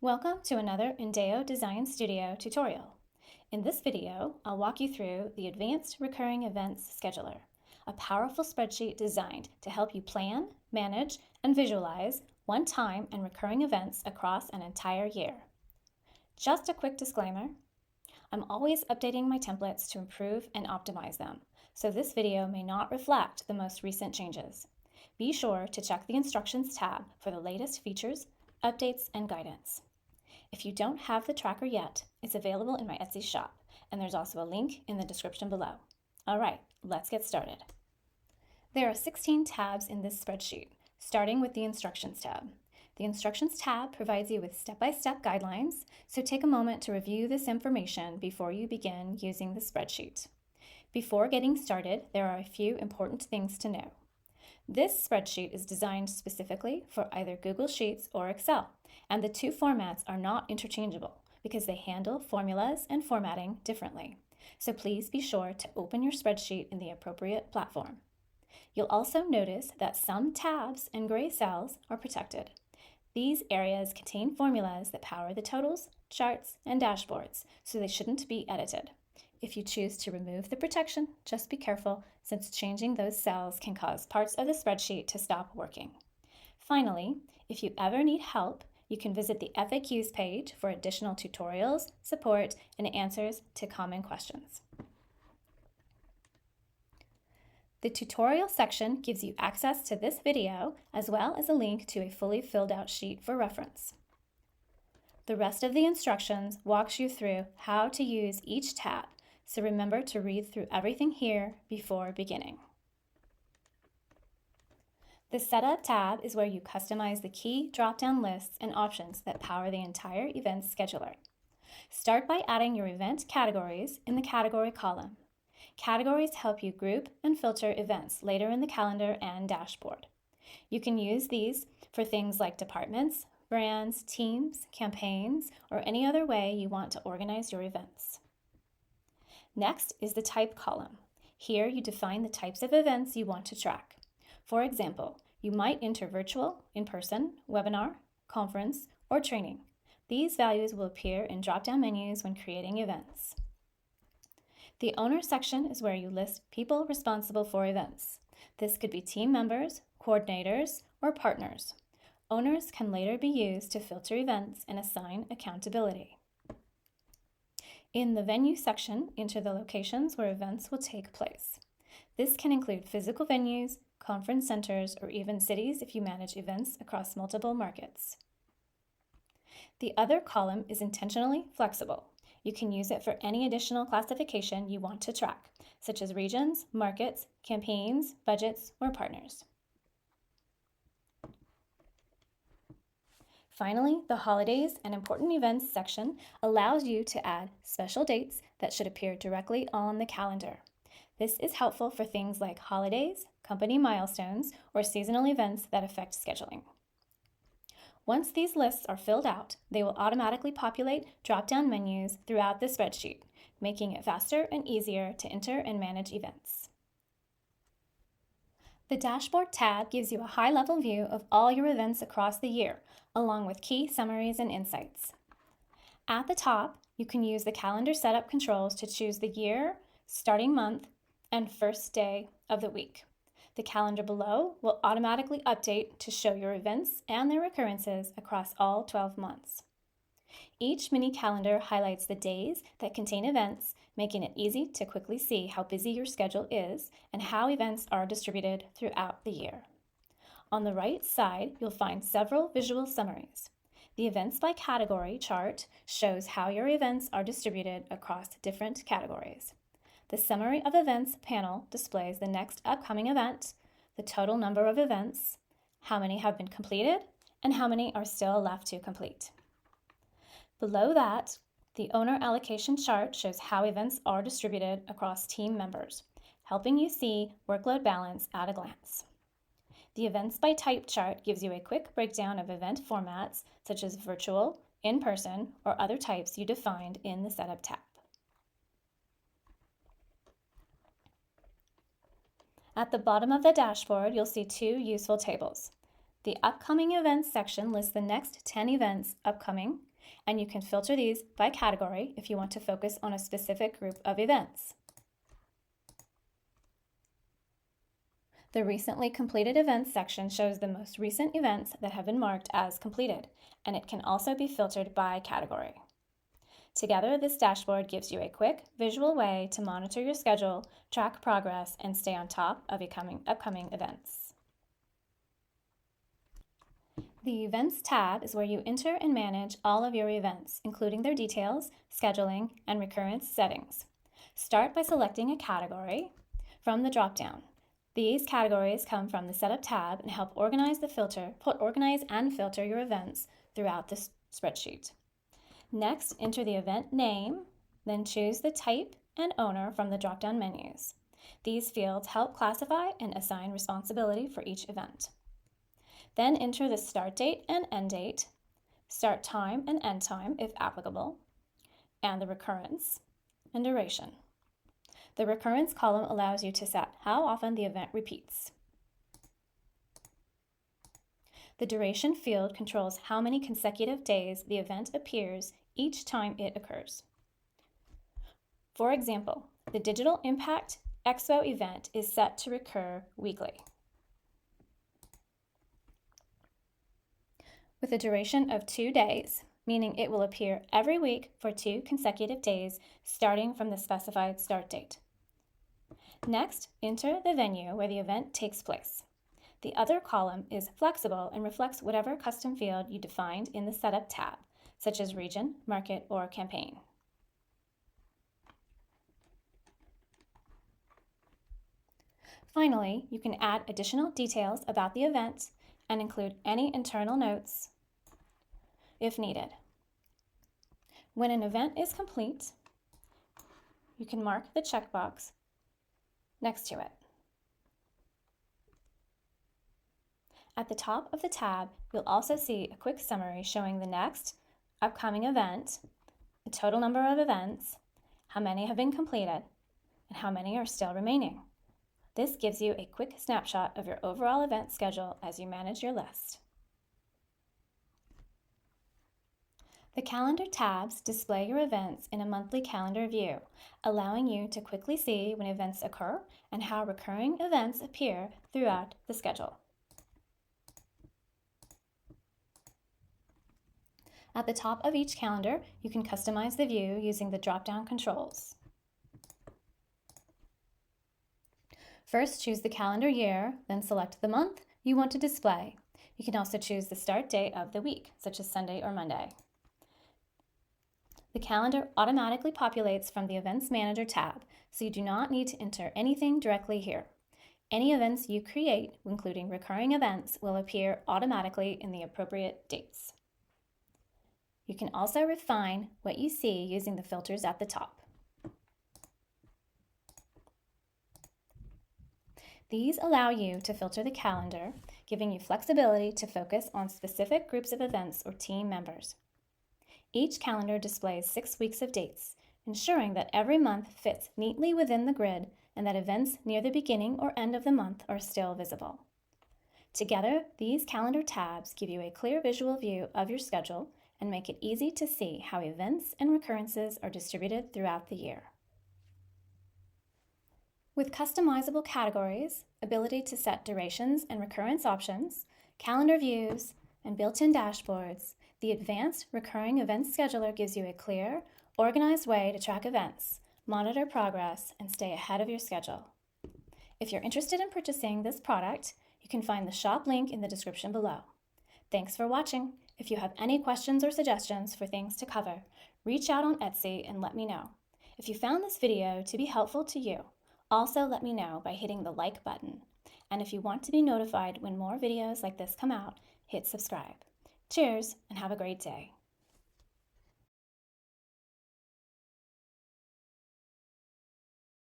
Welcome to another Indeo Design Studio tutorial. In this video, I'll walk you through the Advanced Recurring Events Scheduler, a powerful spreadsheet designed to help you plan, manage, and visualize one-time and recurring events across an entire year. Just a quick disclaimer, I'm always updating my templates to improve and optimize them, so this video may not reflect the most recent changes. Be sure to check the Instructions tab for the latest features, updates, and guidance. If you don't have the tracker yet, it's available in my Etsy shop, and there's also a link in the description below. All right, let's get started. There are 16 tabs in this spreadsheet, starting with the Instructions tab. The Instructions tab provides you with step-by-step guidelines, so take a moment to review this information before you begin using the spreadsheet. Before getting started, there are a few important things to know. This spreadsheet is designed specifically for either Google Sheets or Excel, and the two formats are not interchangeable because they handle formulas and formatting differently. So please be sure to open your spreadsheet in the appropriate platform. You'll also notice that some tabs and gray cells are protected. These areas contain formulas that power the totals, charts, and dashboards, so they shouldn't be edited. If you choose to remove the protection, just be careful, since changing those cells can cause parts of the spreadsheet to stop working. Finally, if you ever need help, you can visit the FAQs page for additional tutorials, support, and answers to common questions. The tutorial section gives you access to this video, as well as a link to a fully filled out sheet for reference. The rest of the instructions walks you through how to use each tab, so remember to read through everything here before beginning. The Setup tab is where you customize the key drop-down lists and options that power the entire event scheduler. Start by adding your event categories in the category column. Categories help you group and filter events later in the calendar and dashboard. You can use these for things like departments, brands, teams, campaigns, or any other way you want to organize your events. Next is the Type column. Here you define the types of events you want to track. For example, you might enter virtual, in-person, webinar, conference, or training. These values will appear in drop-down menus when creating events. The Owner section is where you list people responsible for events. This could be team members, coordinators, or partners. Owners can later be used to filter events and assign accountability. In the Venue section, enter the locations where events will take place. This can include physical venues, conference centers, or even cities if you manage events across multiple markets. The Other column is intentionally flexible. You can use it for any additional classification you want to track, such as regions, markets, campaigns, budgets, or partners. Finally, the Holidays and Important Events section allows you to add special dates that should appear directly on the calendar. This is helpful for things like holidays, company milestones, or seasonal events that affect scheduling. Once these lists are filled out, they will automatically populate drop-down menus throughout the spreadsheet, making it faster and easier to enter and manage events. The Dashboard tab gives you a high-level view of all your events across the year, along with key summaries and insights. At the top, you can use the calendar setup controls to choose the year, starting month, and first day of the week. The calendar below will automatically update to show your events and their recurrences across all 12 months. Each mini calendar highlights the days that contain events, making it easy to quickly see how busy your schedule is and how events are distributed throughout the year. On the right side, you'll find several visual summaries. The Events by Category chart shows how your events are distributed across different categories. The Summary of Events panel displays the next upcoming event, the total number of events, how many have been completed, and how many are still left to complete. Below that, the Owner Allocation chart shows how events are distributed across team members, helping you see workload balance at a glance. The Events by Type chart gives you a quick breakdown of event formats such as virtual, in-person, or other types you defined in the Setup tab. At the bottom of the dashboard, you'll see two useful tables. The Upcoming Events section lists the next 10 events upcoming, and you can filter these by category if you want to focus on a specific group of events. The recently completed events section shows the most recent events that have been marked as completed, and it can also be filtered by category. Together, this dashboard gives you a quick, visual way to monitor your schedule, track progress, and stay on top of upcoming events. The Events tab is where you enter and manage all of your events, including their details, scheduling, and recurrence settings. Start by selecting a category from the drop-down. These categories come from the Setup tab and help organize and filter your events throughout the spreadsheet. Next, enter the event name, then choose the type and owner from the drop-down menus. These fields help classify and assign responsibility for each event. Then enter the start date and end date, start time and end time if applicable, and the recurrence and duration. The recurrence column allows you to set how often the event repeats. The duration field controls how many consecutive days the event appears each time it occurs. For example, the Digital Impact Expo event is set to recur weekly, with a duration of 2 days, meaning it will appear every week for 2 consecutive days starting from the specified start date. Next, enter the venue where the event takes place. The other column is flexible and reflects whatever custom field you defined in the Setup tab, such as region, market, or campaign. Finally, you can add additional details about the event and include any internal notes if needed. When an event is complete, you can mark the checkbox next to it. At the top of the tab, you'll also see a quick summary showing the next upcoming event, the total number of events, how many have been completed, and how many are still remaining. This gives you a quick snapshot of your overall event schedule as you manage your list. The calendar tabs display your events in a monthly calendar view, allowing you to quickly see when events occur and how recurring events appear throughout the schedule. At the top of each calendar, you can customize the view using the drop-down controls. First, choose the calendar year, then select the month you want to display. You can also choose the start date of the week, such as Sunday or Monday. The calendar automatically populates from the Events Manager tab, so you do not need to enter anything directly here. Any events you create, including recurring events, will appear automatically in the appropriate dates. You can also refine what you see using the filters at the top. These allow you to filter the calendar, giving you flexibility to focus on specific groups of events or team members. Each calendar displays 6 weeks of dates, ensuring that every month fits neatly within the grid and that events near the beginning or end of the month are still visible. Together, these calendar tabs give you a clear visual view of your schedule and make it easy to see how events and recurrences are distributed throughout the year. With customizable categories, ability to set durations and recurrence options, calendar views, and built-in dashboards, the Advanced Recurring Events Scheduler gives you a clear, organized way to track events, monitor progress, and stay ahead of your schedule. If you're interested in purchasing this product, you can find the shop link in the description below. Thanks for watching. If you have any questions or suggestions for things to cover, reach out on Etsy and let me know. If you found this video to be helpful to you, also let me know by hitting the like button. And if you want to be notified when more videos like this come out, hit subscribe. Cheers and have a great day.